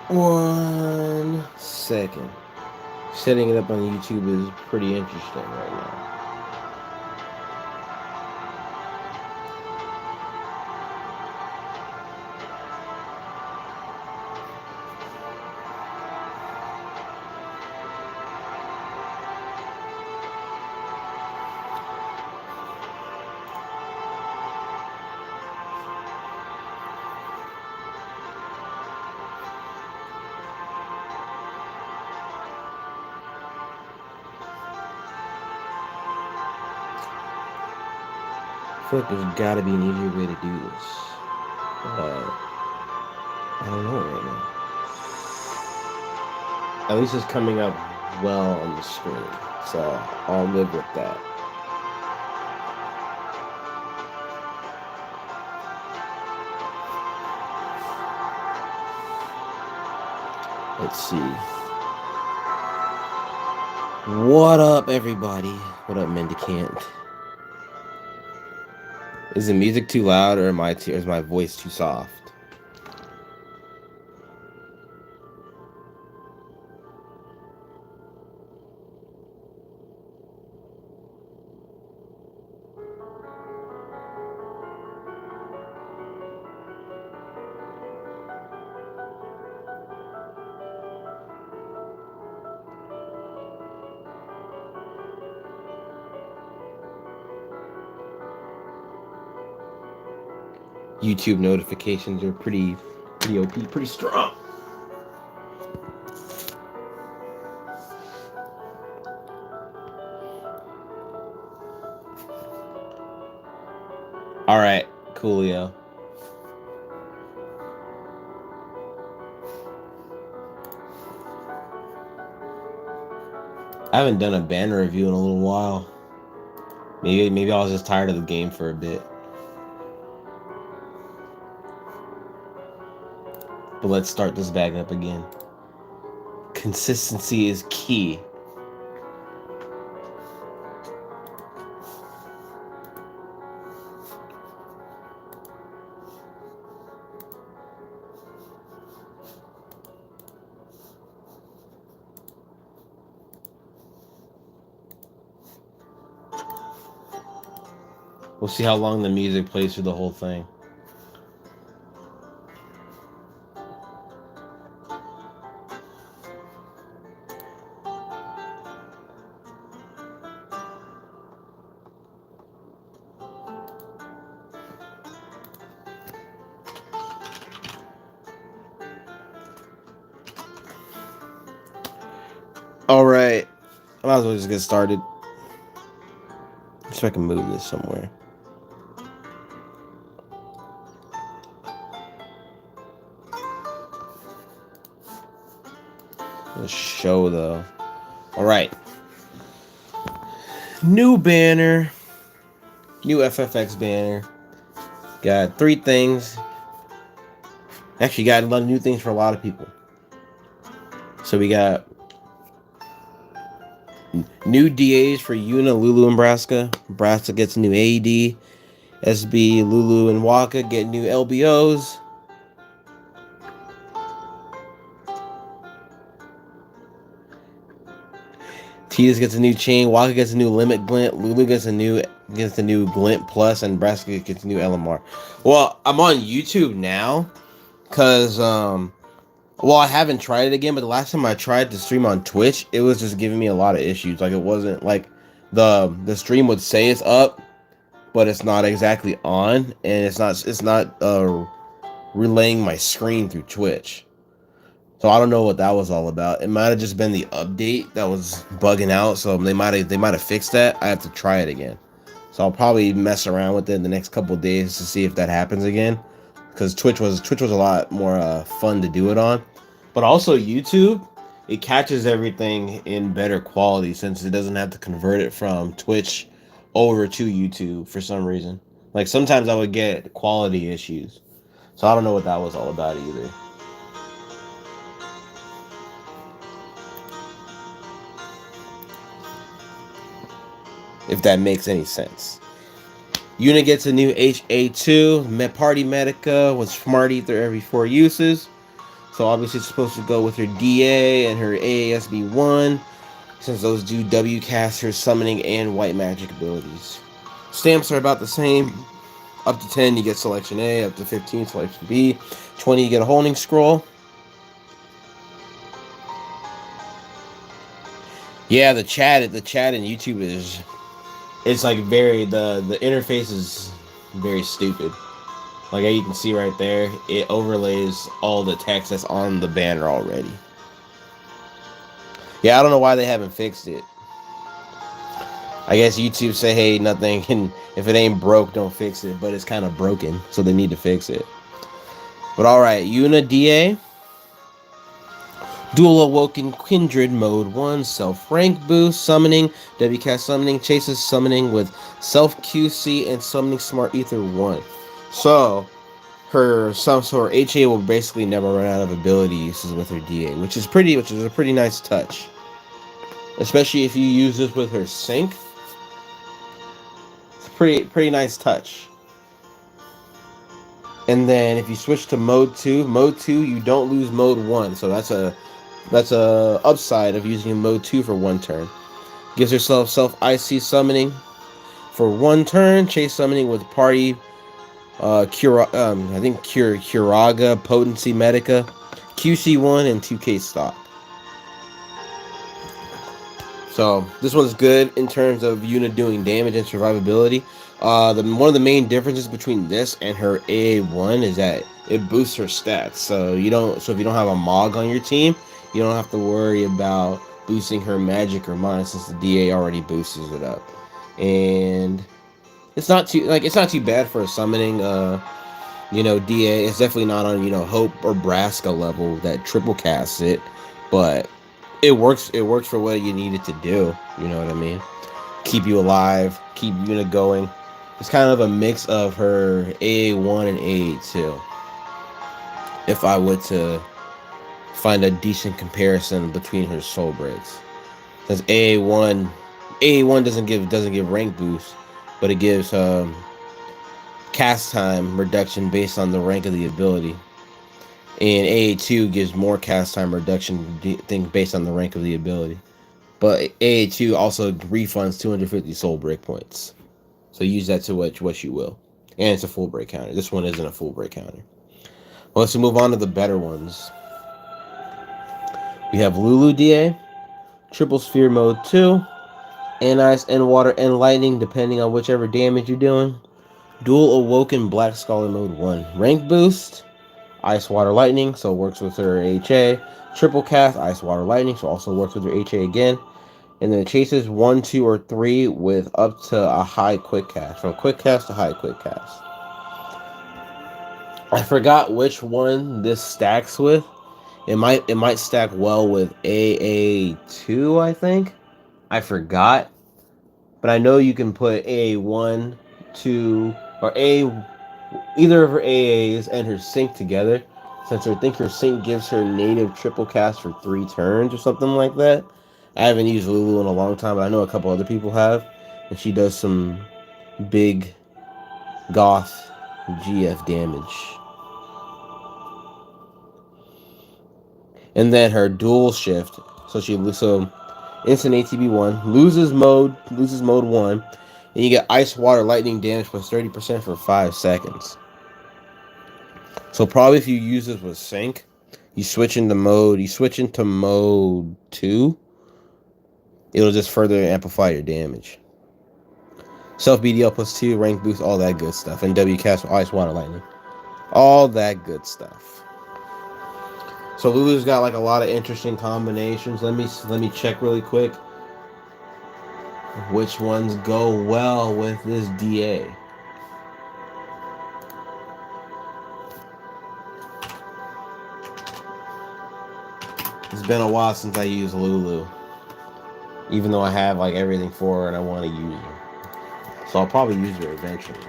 1 second. Setting it up on YouTube is pretty interesting right now. I feel like there's gotta be an easier way to do this. But I don't know right now. At least it's coming up well on the screen. So I'll live with that. Let's see. What up, everybody? What up, Mendicant? Is the music too loud, or is my voice too soft? YouTube notifications are pretty OP, pretty strong. All right, coolio. I haven't done a banner review in a little while. Maybe I was just tired of the game for a bit. But let's start this back up again. Consistency is key. We'll see how long the music plays through the whole thing. All right, I might as well just get started. So I can move this somewhere. The show though. All right. New banner. New FFX banner. Got 3 things. Actually got a lot of new things for a lot of people. So we got new DAs for Yuna, Lulu, and Braska. Braska gets a new AD. SB, Lulu, and Waka get new LBOs. Titus gets a new chain. Waka gets a new limit glint. Lulu gets a new glint plus, and Braska gets a new LMR. Well, I'm on YouTube now, cause well, I haven't tried it again, but the last time I tried to stream on Twitch, it was just giving me a lot of issues. Like, it wasn't like the stream would say it's up, but it's not exactly on, and it's not relaying my screen through Twitch. So I don't know what that was all about. It might have just been the update that was bugging out. So they might have fixed that. I have to try it again. So I'll probably mess around with it in the next couple of days to see if that happens again. Because Twitch was a lot more fun to do it on. But also YouTube, it catches everything in better quality since it doesn't have to convert it from Twitch over to YouTube for some reason. Like, sometimes I would get quality issues. So I don't know what that was all about either. if that makes any sense. Yuna gets a new HA2, Party Medica with Smart Ether every 4 uses. So obviously it's supposed to go with her DA and her AASB1, since those do W caster, summoning, and white magic abilities. Stamps are about the same. Up to 10 you get Selection A, up to 15 Selection B, 20 you get a Holding Scroll. Yeah, the chat in YouTube is, it's like very, the interface is very stupid. Like you can see right there, it overlays all the text that's on the banner already. Yeah, I don't know why they haven't fixed it. I guess YouTube say, hey, nothing, and if it ain't broke, don't fix it. But it's kind of broken, so they need to fix it. But alright, Yuna DA. Dual Awoken Kindred Mode 1, Self-Rank Boost, Summoning, WCast Summoning, Chases Summoning with Self-QC, and Summoning Smart Ether 1. So, her HA will basically never run out of ability uses with her DA, which is a pretty nice touch. Especially if you use this with her sync. It's a pretty nice touch. And then if you switch to mode 2, you don't lose mode 1. So that's a upside of using mode 2 for 1 turn. Gives herself self-IC summoning for 1 turn, chase summoning with party Curaga, Potency Medica, QC1, and 2K stock. So this one's good in terms of Yuna doing damage and survivability. One of the main differences between this and her AA1 is that it boosts her stats. So if you don't have a Mog on your team, you don't have to worry about boosting her magic or mine, since the DA already boosts it up. And it's not too bad for a summoning DA. It's definitely not on Hope or Braska level that triple casts it, but it works for what you need it to do. You know what I mean? Keep you alive, keep Yuna going. It's kind of a mix of her AA1 and AA2. If I were to find a decent comparison between her soul breaks, since AA1 doesn't give rank boost, but it gives cast time reduction based on the rank of the ability. And AA2 gives more cast time reduction based on the rank of the ability. But AA2 also refunds 250 soul break points. So use that to what you will. And it's a full break counter. This one isn't a full break counter. Well, let's move on to the better ones. We have Lulu DA, Triple Sphere Mode 2, and Ice and Water and Lightning, depending on whichever damage you're doing. Dual Awoken Black Scholar Mode 1. Rank Boost, Ice, Water, Lightning, so it works with her HA. Triple Cast, Ice, Water, Lightning, so also works with her HA again. And then it chases 1, 2, or 3 with up to a high quick cast. From quick cast to high quick cast. I forgot which one this stacks with. It might stack well with AA2, I think. I forgot. But I know you can put AA1, 2, or either of her AAs and her sync together. Since I think her sync gives her native triple cast for 3 turns or something like that. I haven't used Lulu in a long time, but I know a couple other people have. And she does some big goth GF damage. And then her dual shift. So instant ATB1, loses mode 1, and you get Ice, Water, Lightning damage plus 30% for 5 seconds. So probably if you use this with sync, you switch into mode 2, it'll just further amplify your damage. Self BDL plus 2, rank boost, all that good stuff. And W cast with Ice, Water, Lightning. All that good stuff. So Lulu's got like a lot of interesting combinations. Let me check really quick which ones go well with this DA. It's been a while since I used Lulu, even though I have like everything for her and I want to use her. So I'll probably use her eventually,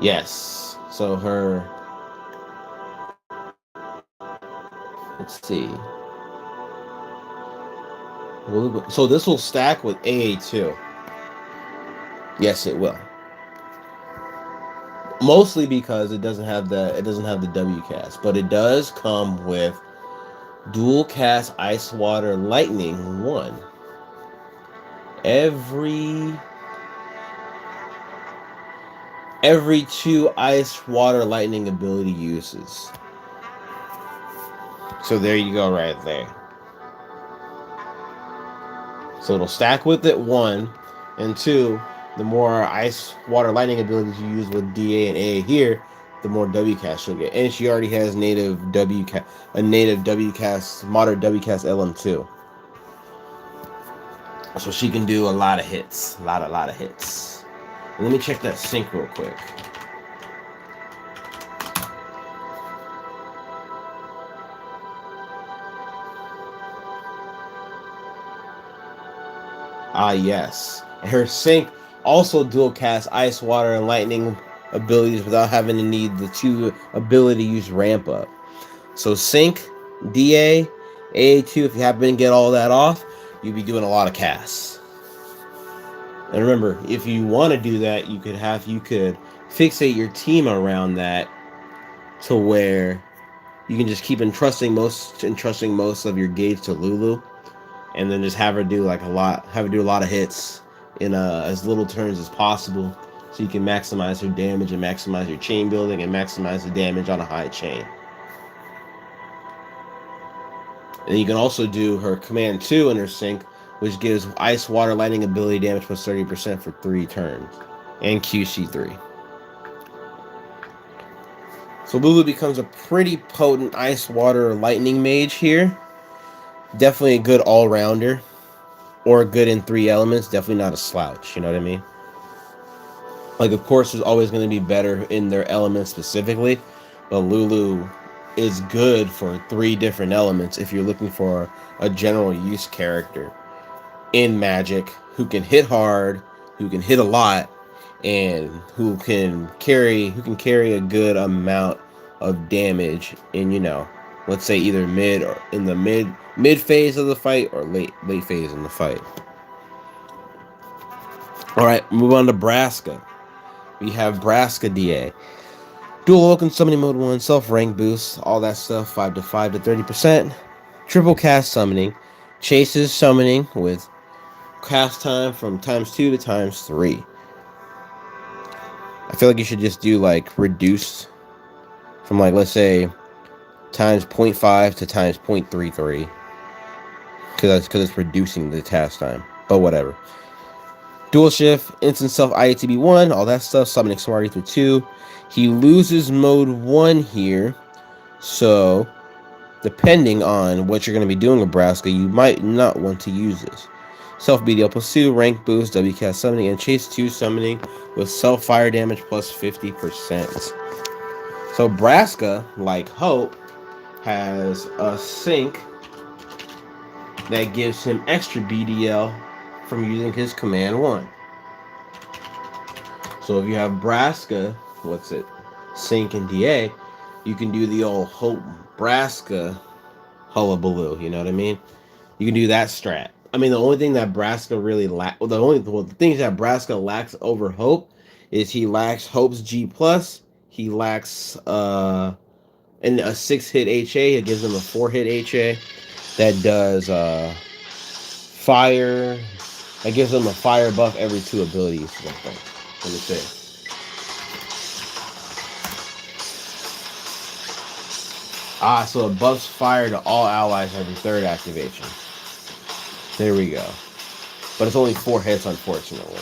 Yes. So let's see. So this will stack with AA2. Yes, it will. Mostly because it doesn't have the W cast, but it does come with dual cast ice water lightning 1. Every 2 ice water lightning ability uses. So there you go right there. So it'll stack with it 1, and 2, the more ice water lightning abilities you use with DA and AA here, the more W cast she'll get. And she already has a native W cast, modern W cast LM2. So she can do a lot of hits. A lot of hits. And let me check that sync real quick. Ah, yes. Her sync also dual cast ice, water, and lightning abilities without having to need the 2 ability use ramp up. So sync, DA, AA2, if you happen to get all that off, you'll be doing a lot of casts. And remember, if you want to do that, you could fixate your team around that to where you can just keep entrusting most of your gauge to Lulu, and then just have her do a lot of hits in as little turns as possible, so you can maximize her damage and maximize your chain building and maximize the damage on a high chain. And you can also do her command 2 in her sync, which gives ice, water, lightning ability damage plus 30% for 3 turns, and QC3. So Lulu becomes a pretty potent ice, water, lightning mage here. Definitely a good all-rounder, or good in 3 elements. Definitely not a slouch, you know what I mean? Of course, there's always going to be better in their elements specifically, but Lulu is good for 3 different elements if you're looking for a general use character in Magic who can hit hard, who can hit a lot, and who can carry a good amount of damage in, let's say either mid or in the mid phase of the fight or late phase in the fight. All right, move on to Braska. We have Braska DA. Dual Awoken Summoning Mode 1, self rank boost, all that stuff, 5 to 30%. Triple cast summoning, chases summoning with cast time from ×2 to ×3. I feel like you should just do reduced from let's say times 0.5 to times 0.33, because it's reducing the cast time, but whatever. Dual shift, instant self IATB 1, all that stuff, summoning Smart Ether 2. He loses mode 1 here, so depending on what you're going to be doing with Braska, you might not want to use this. Self BDL plus 2, rank boost, WCast summoning, and chase 2 summoning with self fire damage plus 50%. So Braska, like Hope, has a sync that gives him extra BDL from using his command 1. So if you have Braska, sync and DA, you can do the old Hope Braska hullabaloo, you know what I mean? You can do that strat. I mean, the only thing that Braska really the things that Braska lacks over Hope is he lacks Hope's G+, he lacks and a 6-hit HA. It gives him a 4-hit HA that does fire. It gives him a fire buff every 2 abilities. Let me see. So it buffs fire to all allies every 3rd activation. There we go. But it's only 4 hits, unfortunately.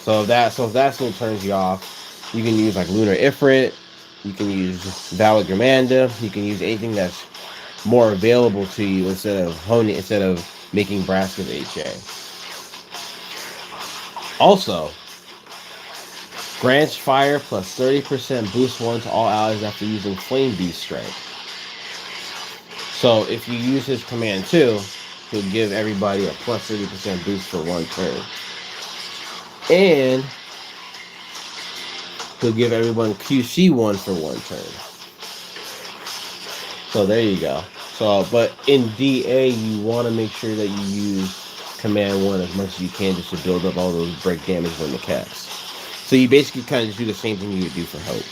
So if that's what turns you off, you can use Lunar Ifrit. You can use Valak Gramanda. You can use anything that's more available to you instead of making Braska's HA. Also, grants fire plus 30% boost 1 to all allies after using Flame Beast Strike. So if you use his command 2, he'll give everybody a plus 30% boost for 1 turn. And he'll give everyone QC 1 for 1 turn. So there you go. So, but in DA, you want to make sure that you use Command 1 as much as you can just to build up all those break damage when the cast. So you basically kind of just do the same thing you would do for Hope.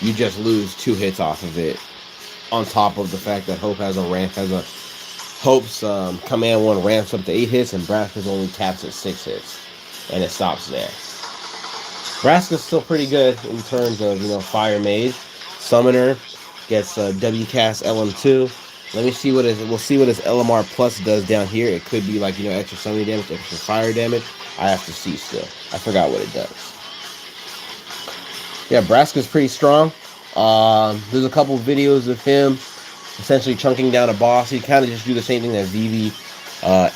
You just lose 2 hits off of it, on top of the fact that Hope's Command 1 ramps up to 8 hits and Braska's only caps at 6 hits. And it stops there. Braska's still pretty good in terms of, Fire Mage. Summoner gets WCast LM2. Let me see we'll see what his LMR plus does down here. It could be like, extra summoning damage, extra fire damage. I have to see still. I forgot what it does. Yeah, Braska's pretty strong. There's a couple videos of him essentially chunking down a boss. He kind of just do the same thing that Vivi,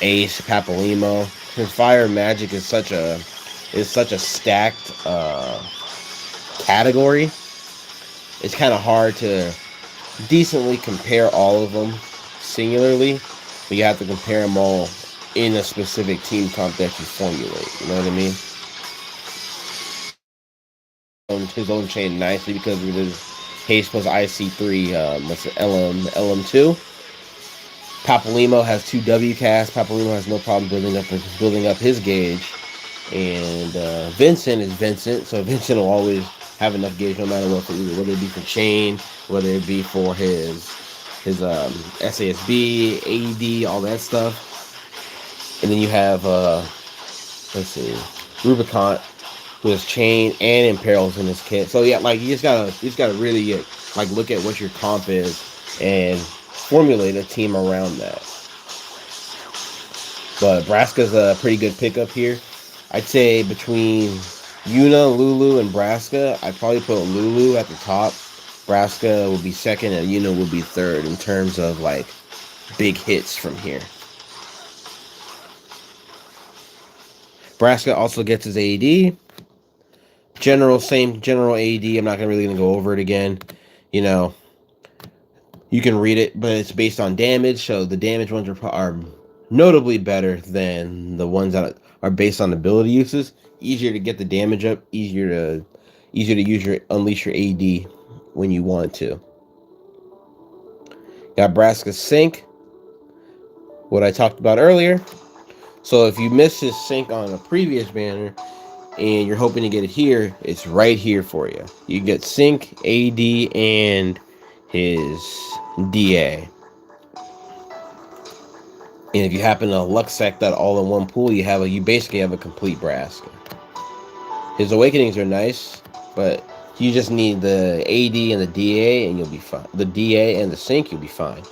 Ace, Papalymo. His fire magic is such a stacked category. It's kind of hard to decently compare all of them singularly, but you have to compare them all in a specific team comp that you formulate. You know what I mean? His own chain nicely because of his haste plus IC3, what's it, LM2. Papalymo has 2 W casts. Papalymo has no problem building up his gauge. And Vincent is Vincent, so Vincent will always have enough gauge no matter what, whether it be for chain, whether it be for his SASB, AED, all that stuff. And then you have let's see, Rubicon, who has chain and imperils in his kit. So yeah, like you just gotta really like look at what your comp is and formulate a team around that. But Braska's a pretty good pickup here. I'd say between Yuna, Lulu, and Braska, I'd probably put Lulu at the top. Braska will be second, and Yuna will be third in terms of like big hits from here. Braska also gets his AD. Same general AD. I'm not really gonna go over it again. You can read it, but it's based on damage. So the damage ones are notably better than the ones that are based on ability uses. Easier to get the damage up. Easier to unleash your AD when you want to. Got Braska's sync, what I talked about earlier. So if you missed his sync on a previous banner and you're hoping to get it here, it's right here for you. You get sync, AD, and his DA. And if you happen to luck sack that all in one pool, you basically have a complete Braska. His awakenings are nice, but you just need the AD and the DA and you'll be fine. The DA and the sync, you'll be fine.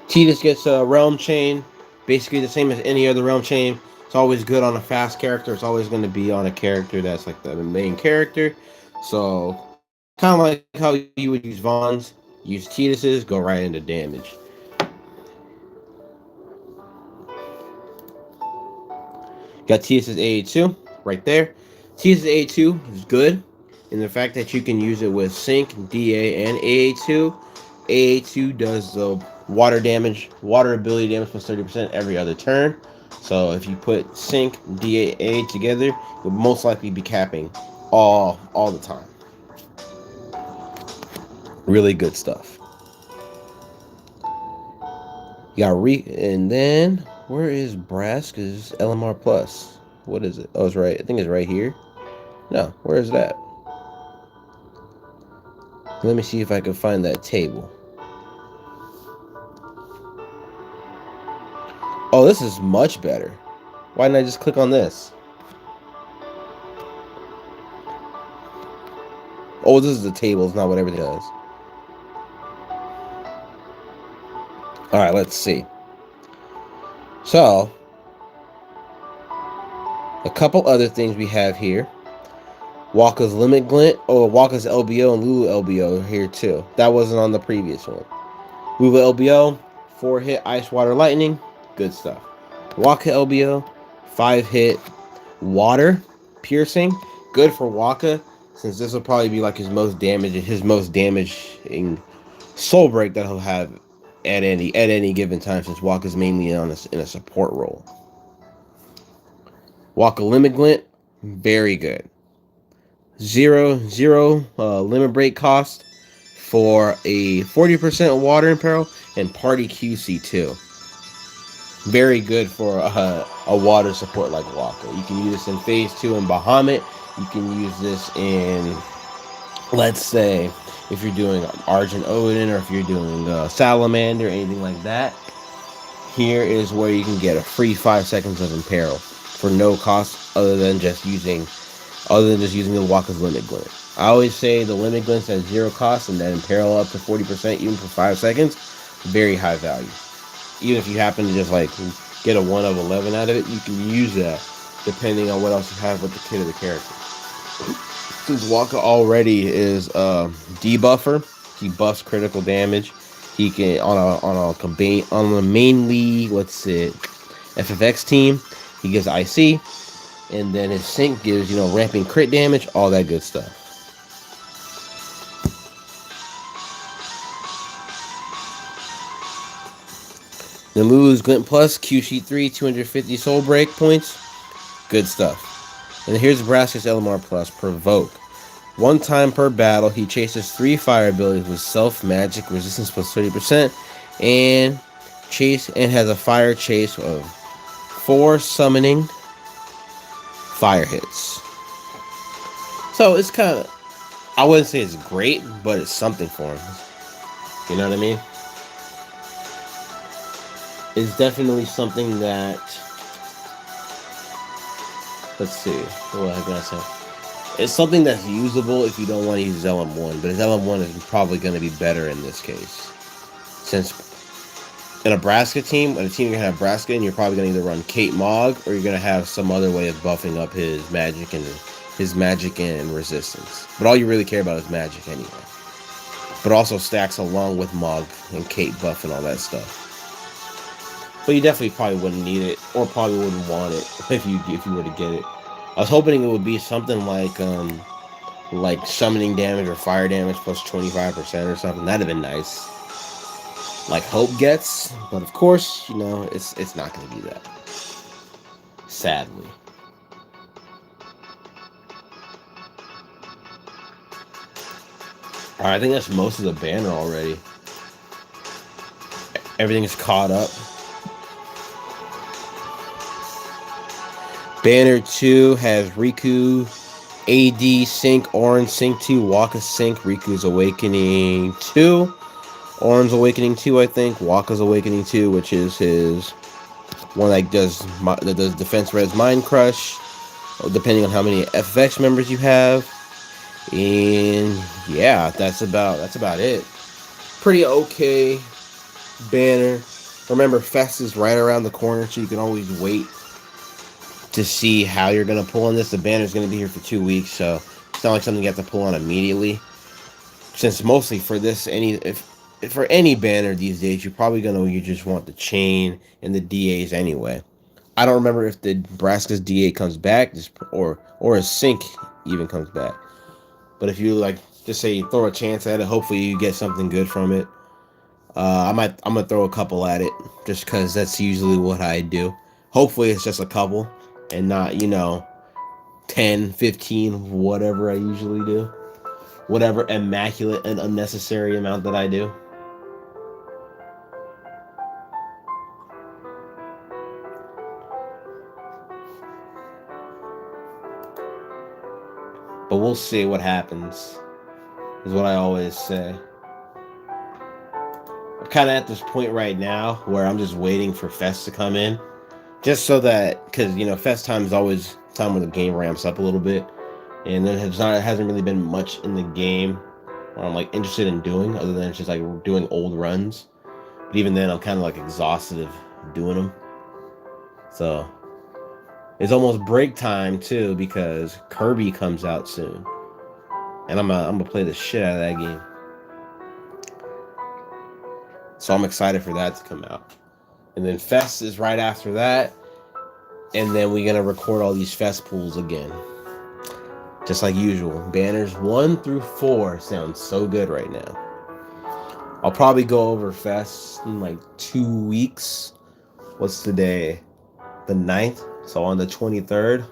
Tidus gets a realm chain, basically the same as any other realm chain. It's always good on a fast character. It's always going to be on a character that's like the main character. So kind of like how you would use Vaughn's, use Tidus's, go right into damage. Got Tidus's A2 right there. Tidus's A2 is good in the fact that you can use it with Sync, DA, and AA2. AA2 does the water ability damage plus 30% every other turn. So if you put Sync, DAA together, you'll most likely be capping all the time. Really good stuff. You got and then where is Braska's LMR plus? What is it? Oh, it's right. I think it's right here. No, where is that? Let me see if I can find that table. Oh, this is much better. Why didn't I just click on this? Oh, this is the table. It's not what everything does. All right, let's see. So, a couple other things we have here. Walker's Limit Glint. Oh, Walker's LBO and Lulu LBO here too. That wasn't on the previous one. Lulu LBO, 4-hit Ice Water Lightning. Good stuff. Walker LBO, 5-hit Water Piercing. Good for Walker, since this will probably be like his most damaging soul break that he'll have at any given time, since Walker's mainly in a support role. Walker Limit Glint, very good. Zero limit break cost, for a 40% water imperil and Party QC2. Very good for a water support like Waka. You can use this in Phase 2 in Bahamut. You can use this in, let's say, if you're doing Argent Odin or if you're doing Salamander, anything like that. Here is where you can get a free 5 seconds of imperil for no cost other than just using the Waka's limit glint. I always say the limit glint's at 0 cost and that imperil up to 40% even for 5 seconds, very high value. Even if you happen to just like get a 1 of 11 out of it, you can use that depending on what else you have with the kit of the character. Since Waka already is a debuffer, he buffs critical damage. He can on a mainly FFX team, he gives IC, and then his sync gives ramping crit damage, all that good stuff. Then Lulu's Glint Plus, QC3, 250 Soul Break points. Good stuff. And here's Braska's LMR Plus, Provoke. 1 time per battle, he chases 3 fire abilities with self magic resistance plus 30%, and has a fire chase of 4 summoning fire hits. So it's kind of, I wouldn't say it's great, but it's something for him. You know what I mean? It's definitely something that, let's see, what am I gonna say? It's something that's usable if you don't want to use LM1, but his LM1 is probably going to be better in this case. Since in a Braska team, when a team you're going to have Braska in, you're probably going to either run Kate Mog, or you're going to have some other way of buffing up his magic and resistance. But all you really care about is magic anyway. But also stacks along with Mog and Kate buff and all that stuff. But you definitely probably wouldn't need it, or probably wouldn't want it if you were to get it. I was hoping it would be something like summoning damage or fire damage plus 25% or something. That'd have been nice. Like Hope gets, but of course, it's not going to be that. Sadly. Alright, I think that's most of the banner already. Everything's caught up. Banner 2 has Riku, AD, Sync, Orange, Sync 2, Waka Sync, Riku's Awakening 2, Orange Awakening 2, I think, Waka's Awakening 2, which is his one that does Defense Red's Mind Crush, depending on how many FFX members you have. And yeah, that's about it. Pretty okay banner. Remember, Fest is right around the corner, so you can always wait to see how you're going to pull on this. The banner's going to be here for 2 weeks, so it's not like something you have to pull on immediately. Since mostly for this, for any banner these days, you're probably going to just want the chain and the DAs anyway. I don't remember if the Braska's DA comes back, or a sync even comes back. But if you just say throw a chance at it, hopefully you get something good from it. I'm gonna throw a couple at it just because that's usually what I do. Hopefully it's just a couple and not 10, 15, whatever I usually do, whatever immaculate and unnecessary amount that I do. But we'll see what happens, is what I always say. I'm kind of at this point right now where I'm just waiting for Fest to come in, just so that, because Fest time is always time when the game ramps up a little bit, and then it hasn't really been much in the game where I'm interested in doing, other than just doing old runs. But even then, I'm kind of exhausted of doing them. So it's almost break time too, because Kirby comes out soon, and I'm gonna play the shit out of that game. So I'm excited for that to come out. And then Fest is right after that. And then we're going to record all these Fest pools again. Just like usual. Banners 1 through 4 sound so good right now. I'll probably go over Fest in 2 weeks. What's today? The 9th. So on the 23rd.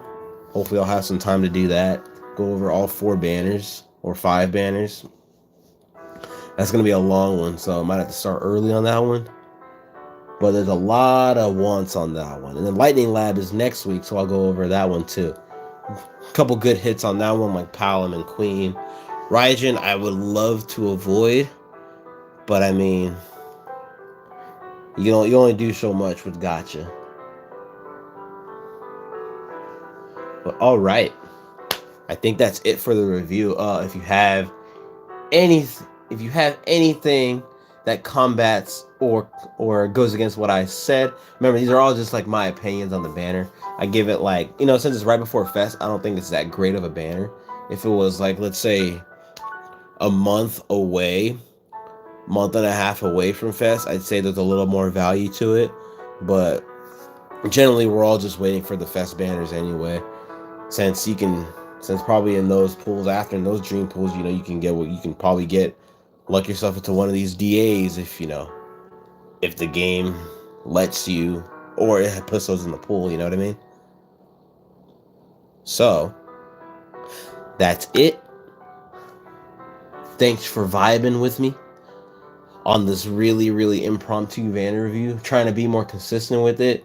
Hopefully I'll have some time to do that. Go over all 4 banners. Or 5 banners. That's gonna be a long one, so I might have to start early on that one. But there's a lot of wants on that one. And then Lightning Lab is next week, so I'll go over that one too. A couple good hits on that one, like Palom and Queen. Raijin, I would love to avoid, but I mean, you only do so much with Gotcha. But all right, I think that's it for the review. Any, if you have anything that combats or goes against what I said, remember these are all just like my opinions on the banner. I give it like, since it's right before Fest, I don't think it's that great of a banner. If it was like, let's say, a month and a half away from Fest, I'd say there's a little more value to it. But generally, we're all just waiting for the Fest banners anyway. Since probably in those pools after, in those dream pools, you can get what you can probably get. Luck yourself into one of these DAs if the game lets you, or it puts those in the pool, you know what I mean? So, that's it. Thanks for vibing with me on this really, really impromptu banner review. Trying to be more consistent with it,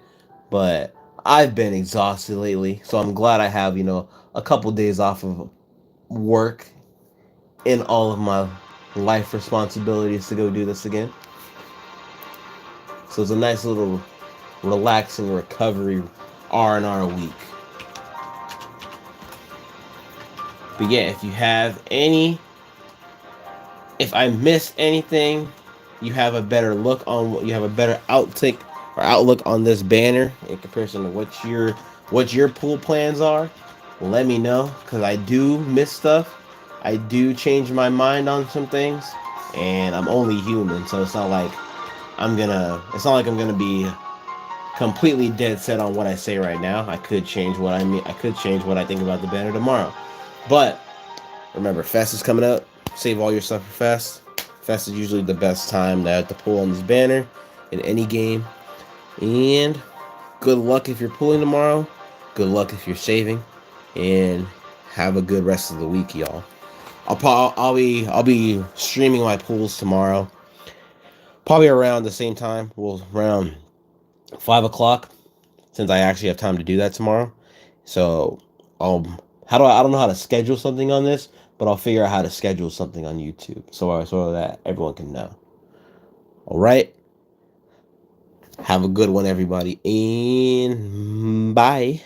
but I've been exhausted lately, so I'm glad I have, a couple days off of work in all of my life responsibilities to go do this again. So it's a nice little relaxing recovery R&R week. But yeah, if I missed anything, you have a better outlook on this banner in comparison to what your pool plans are, let me know, because I do miss stuff. I do change my mind on some things, and I'm only human, so it's not like I'm gonna be completely dead set on what I say right now. I could change what I think about the banner tomorrow. But remember, Fest is coming up. Save all your stuff for Fest. Fest is usually the best time to pull on this banner in any game. And good luck if you're pulling tomorrow. Good luck if you're saving. And have a good rest of the week, y'all. I'll be streaming my pools tomorrow. Probably around the same time. Well, around 5 o'clock, since I actually have time to do that tomorrow. So, I don't know how to schedule something on this, but I'll figure out how to schedule something on YouTube so that everyone can know. All right. Have a good one, everybody, and bye.